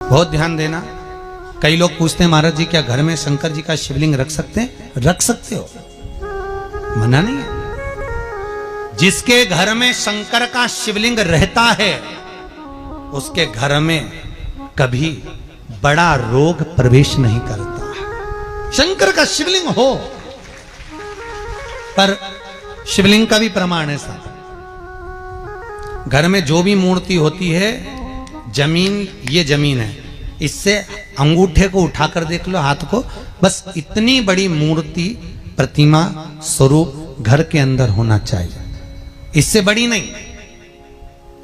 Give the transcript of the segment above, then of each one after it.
बहुत ध्यान देना। कई लोग पूछते हैं महाराज जी क्या घर में शंकर जी का शिवलिंग रख सकते हैं? रख सकते हो, मना नहीं है। जिसके घर में शंकर का शिवलिंग रहता है उसके घर में कभी बड़ा रोग प्रवेश नहीं करता। शंकर का शिवलिंग हो, पर शिवलिंग का भी प्रमाण है साहब। घर में जो भी मूर्ति होती है, जमीन ये जमीन है, इससे अंगूठे को उठाकर देख लो, हाथ को, बस इतनी बड़ी मूर्ति प्रतिमा स्वरूप घर के अंदर होना चाहिए, इससे बड़ी नहीं।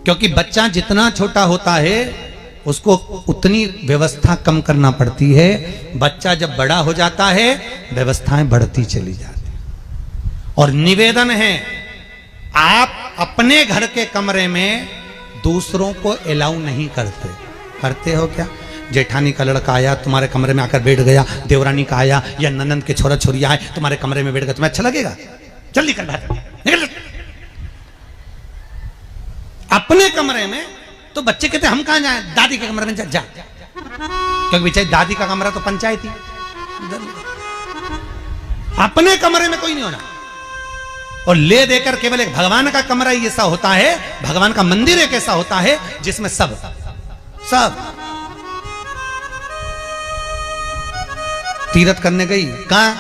क्योंकि बच्चा जितना छोटा होता है उसको उतनी व्यवस्था कम करना पड़ती है। बच्चा जब बड़ा हो जाता है व्यवस्थाएं बढ़ती चली जाती। और निवेदन है, आप अपने घर के कमरे में दूसरों को अलाउ नहीं करते। करते हो क्या? जेठानी का लड़का आया तुम्हारे कमरे में आकर बैठ गया, देवरानी का आया या ननंद के छोरा छोरी आए तुम्हारे कमरे में बैठ गए, तुम्हें अच्छा लगेगा? जल्दी कर निकल। अपने कमरे में तो बच्चे कहते हम कहां जाएं? दादी के कमरे में जा। क्योंकि बेचारी दादी का कमरा तो पंचायती। अपने कमरे में कोई नहीं होना। और ले देकर केवल एक भगवान का कमरा ही ऐसा होता है, भगवान का मंदिर एक ऐसा होता है जिसमें सब तीर्थ करने गई। कहां?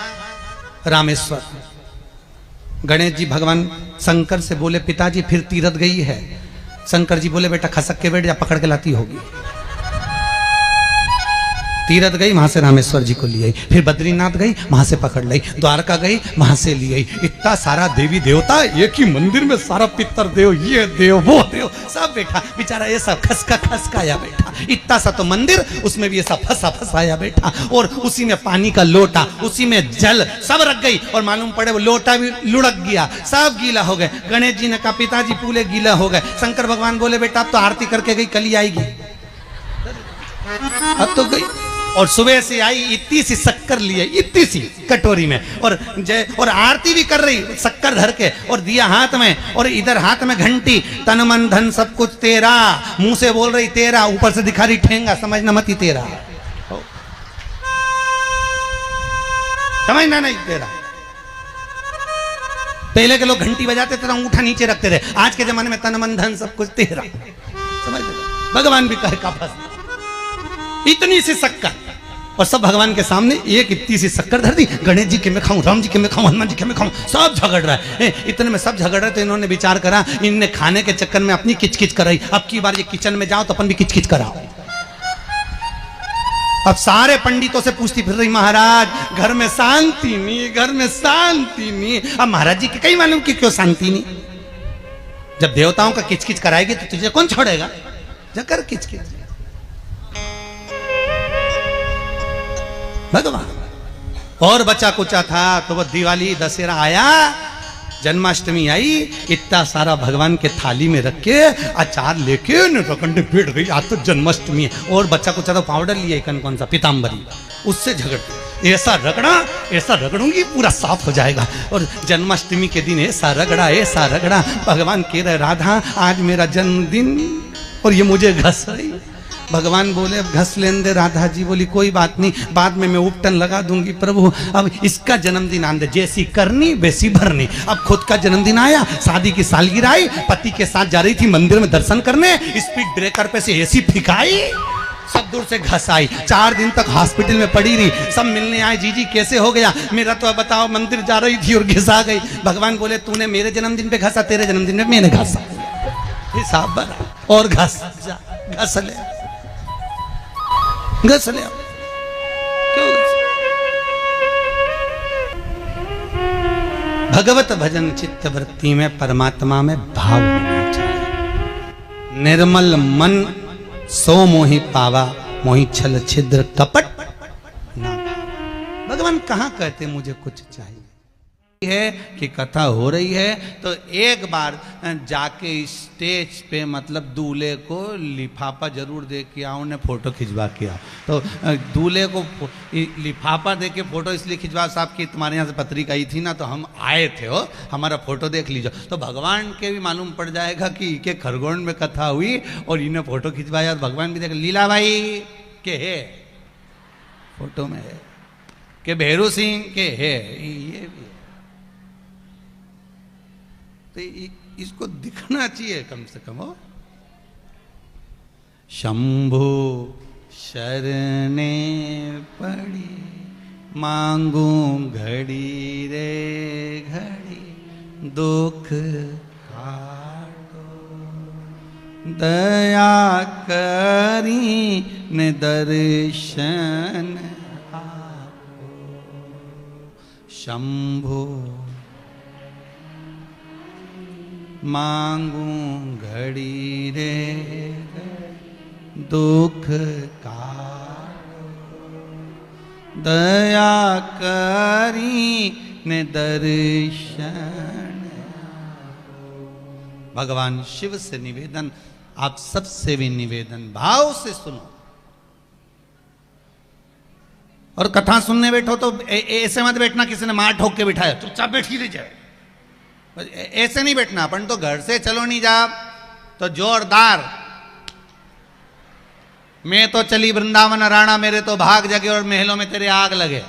रामेश्वर। गणेश जी भगवान शंकर से बोले पिताजी फिर तीर्थ गई है। शंकर जी बोले बेटा खसक के बैठ जा, पकड़ के लाती होगी। तीर्थ गई, वहां से रामेश्वर जी को ले आई। फिर बद्रीनाथ गई, वहां से पकड़ लाई। द्वारका गई, वहां से ले आई। इतना सारा देवी देवता एक ही मंदिर में, सारा पितर देव, ये देव वो देव सब बैठा। बेचारा ये सब खसकाया बैठा। इतना सा तो मंदिर, उसमें भी ये सब फंसाया बैठा। और उसी में पानी का लोटा, उसी में जल सब रख गई। और मालूम पड़े वो लोटा भी लुढ़क गया, सब गीला हो गए। गणेश जी ने कहा पिताजी पूरे गीला हो गए। शंकर भगवान बोले बेटा अब तो आरती करके गई, कल ही आएगी। अब तो गई। और सुबह से आई, इतनी सी शक्कर लिए, इतनी सी कटोरी में, और आरती भी कर रही शक्कर धर के, और दिया हाथ में, और इधर हाथ में घंटी, तन मन धन सब कुछ तेरा। मुंह से बोल रही तेरा, ऊपर से दिखा रही ठेंगा, समझना मत ही तेरा, समझना नहीं तेरा। पहले के लोग घंटी बजाते थे, अंगूठा नीचे रखते थे। आज के जमाने में तन मन धन सब कुछ तेरा, समझ भगवान भी कहे का फंस। इतनी सी शक्कर, और सब भगवान के सामने एक इतनी सी शक्कर धर दी। गणेश जी के मैं खाऊं, राम जी के मैं खाऊं, हनुमान जी के मैं खाऊं, सब झगड़ रहा है। इतने में सब झगड़ रहे, तो इन्होंने विचार करा, इनने खाने के चक्कर में अपनी किचकिच कराई। अब की बार ये किचन में जाओ तो अपन भी किचकिच कराओ। अब सारे पंडितों से पूछती फिर रही, महाराज घर में शांति नहीं, घर में शांति नहीं। अब महाराज जी के कई मालूम कि क्यों शांति नहीं। जब देवताओं का किचकिच कराएगी तो तुझे कौन छोड़ेगा? जकर किचकिच भगवान। और बचा कुचा था तो वो दिवाली दशहरा आया, जन्माष्टमी आई, इतना सारा भगवान के थाली में रख के अचार लेके रखंडे बैठ गई। आज तो जन्माष्टमी है। और बच्चा कुचा तो पाउडर लिए कौन सा पीताम्बरी, उससे झगड़ते, ऐसा रगड़ूंगी पूरा साफ हो जाएगा। और जन्माष्टमी के दिन ऐसा रगड़ा। भगवान कह रहे राधा आज मेरा जन्मदिन और ये मुझे घस रही। भगवान बोले अब घस लेने दे। राधा जी बोली कोई बात नहीं, बाद में मैं उपटन लगा दूंगी प्रभु। अब इसका जन्मदिन आने दे, जैसी करनी वैसी भरनी। अब खुद का जन्मदिन आया, शादी की सालगिरह आई, पति के साथ जा रही थी मंदिर में दर्शन करने, स्पीड ब्रेकर पे से ऐसी फिकाई, सब दूर से घस आई। 4 दिन तक हॉस्पिटल में पड़ी रही। सब मिलने आए, जीजी कैसे हो गया? मेरा तो बताओ मंदिर जा रही थी और घिसा गई। भगवान बोले तूने मेरे जन्मदिन पे घसा, तेरे जन्मदिन में मैंने घसा, हिसाब बना। और घस ले क्यों? भगवत भजन चित्त वृत्ति में, परमात्मा में भाव होना चाहिए। निर्मल मन सो मोहि पावा, मोहि छल छिद्र कपट ना। भगवान कहाँ कहते मुझे कुछ चाहिए है कि कथा हो रही है तो एक बार जाके स्टेज पे मतलब दूल्हे को लिफाफा जरूर दे के आओ, ने फोटो खिंचवा के आओ। तो दूल्हे को लिफाफा दे के फोटो इसलिए खिंचवा, साहब की तुम्हारे यहाँ से पत्रिका आई थी ना तो हम आए थे, हो हमारा फोटो देख लीजिए। तो भगवान के भी मालूम पड़ जाएगा कि के खरगोन में कथा हुई और इन्हें फोटो खिंचवाया। भगवान भी देख, लीला भाई के है, फोटो में है कि भैरू सिंह के है, ये भी है। तो इसको दिखना चाहिए कम से कम। हो शंभु शरणे पड़ी, मांगू घड़ी रे घड़ी, दुख काटो, दया करी ने दर्शन आपो। शंभु मांगू घड़ी रे दुख काटो, दया करी ने दर्शन। भगवान शिव से निवेदन, आप सबसे भी निवेदन, भाव से सुनो। और कथा सुनने बैठो तो ऐसे मत बैठना किसी ने मार ठोक के बिठाया, चुपचाप बैठ ही जाए, ऐसे नहीं बैठना। अपन तो घर से चलो नहीं जा तो जोरदार, मैं तो चली वृंदावन राणा, मेरे तो भाग जगे और महलों में तेरे आग लगे।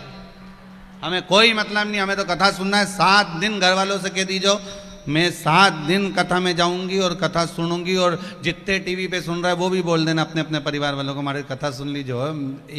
हमें कोई मतलब नहीं, हमें तो कथा सुनना है। 7 दिन घर वालों से कह दीजो मैं 7 दिन कथा में जाऊंगी और कथा सुनूंगी, और जितने टीवी पे सुन रहा है वो भी बोल देना अपने अपने परिवार वालों को, हमारी कथा सुन ली जो है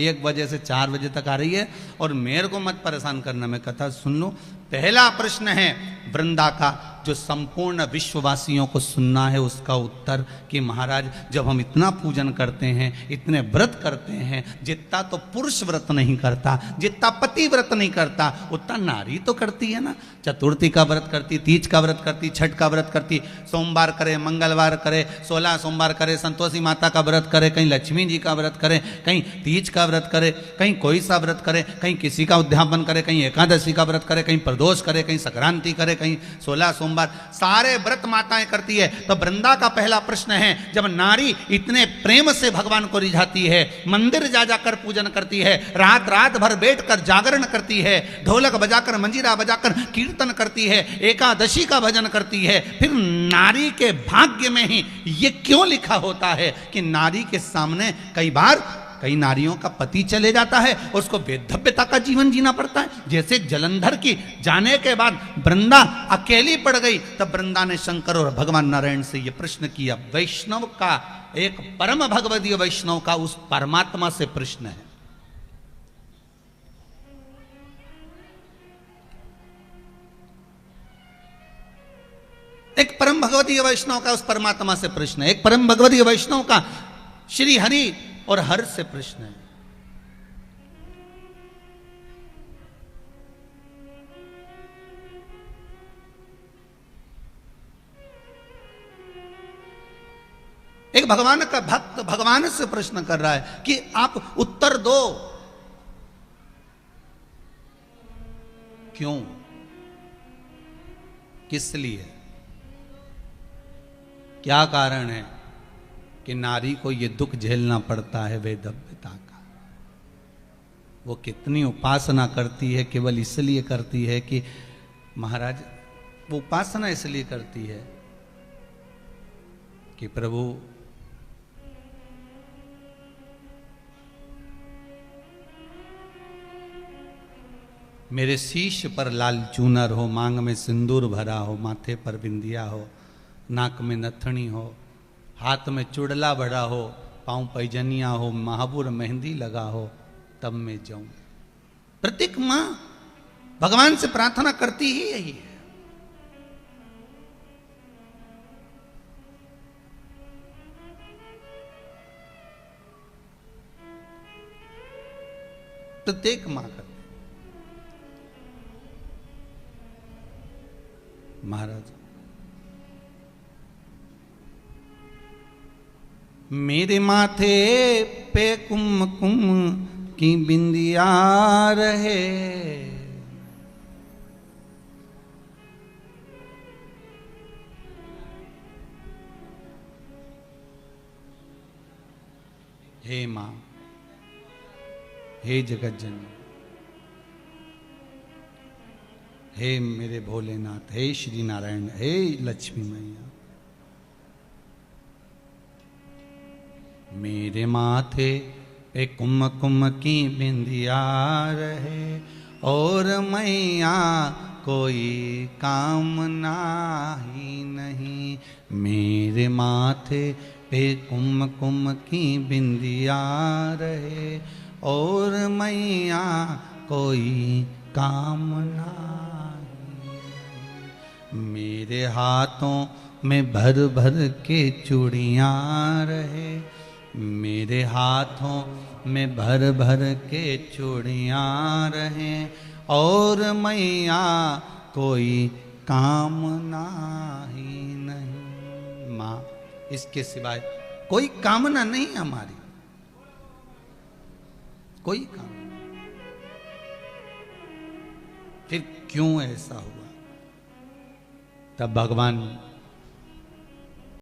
1 बजे से 4 बजे तक आ रही है, और मेरे को मत परेशान करना, मैं कथा सुन लूँ। पहला प्रश्न है वृंदा का, जो संपूर्ण विश्ववासियों को सुनना है, उसका उत्तर कि महाराज जब हम इतना पूजन करते हैं, इतने व्रत करते हैं, जितना तो पुरुष व्रत नहीं करता, जितना पति व्रत नहीं करता, उतना नारी तो करती है ना। चतुर्थी का व्रत करती, तीज का व्रत करती, छठ का व्रत करती, सोमवार करे, मंगलवार करे, 16 सोमवार करे, संतोषी माता का व्रत करे, कहीं लक्ष्मी जी का व्रत करे, कहीं तीज का व्रत करे, कहीं कोई सा व्रत करे, कहीं किसी का उद्यापन करे, कहीं एकादशी का व्रत करे, कहीं प्रदोष करे, कहीं संक्रांति करे, कहीं 16 सोमवार, सारे व्रत माताएं करती है। तो वृंदा का पहला प्रश्न है, जब नारी इतने प्रेम से भगवान को रिझाती है, मंदिर जा जाकर पूजन करती है, रात रात भर बैठकर जागरण करती है, ढोलक बजाकर मंजीरा बजाकर कीर्तन करती है, एकादशी का भजन करती है, फिर नारी के भाग्य में ही ये क्यों लिखा होता है कि नारी के सामने कई बार कई नारियों का पति चले जाता है, उसको वेधव्यता का जीवन जीना पड़ता है। जैसे जलंधर की जाने के बाद वृंदा अकेली पड़ गई, तब वृंदा ने शंकर और भगवान नारायण से यह प्रश्न किया। वैष्णव का, एक परम भगवदीय वैष्णव का उस परमात्मा से प्रश्न है। एक परम भगवदीय वैष्णव का उस परमात्मा से प्रश्न है, एक परम भगवदीय वैष्णव का श्री हरि और हर से प्रश्न है। एक भगवान का भक्त भगवान से प्रश्न कर रहा है कि आप उत्तर दो, क्यों, किस लिए, क्या कारण है कि नारी को ये दुख झेलना पड़ता है वेधव्यता का। वो कितनी उपासना करती है, केवल इसलिए करती है कि महाराज, वो उपासना इसलिए करती है कि प्रभु मेरे शीश पर लाल चूनर हो, मांग में सिंदूर भरा हो, माथे पर बिंदिया हो, नाक में नथनी हो, हाथ में चुड़ला बड़ा हो, पांव पैजनिया हो, महाबूर मेहंदी लगा हो, तब मैं जाऊं। प्रत्येक मां भगवान से प्रार्थना करती ही यही है। प्रत्येक मां करती। महाराज, मेरे माथे पे कुमकुम की बिंदिया रहे, हे मां, हे जगत जननी, हे मेरे भोलेनाथ, हे श्री नारायण, हे लक्ष्मी मैया, मेरे माथे पे कुमकुम की बिंदिया रहे और मैया कोई कामना ही नहीं। मेरे माथे पे कुमकुम की बिंदिया रहे और मैया कोई कामना ही नहीं। मेरे हाथों में भर भर के चूड़ियाँ रहे, मेरे हाथों में भर भर के चूड़ियाँ रहे और मैया कोई कामना ही नहीं। माँ, इसके सिवाय कोई कामना नहीं हमारी, कोई कामना। फिर क्यों ऐसा हुआ? तब भगवान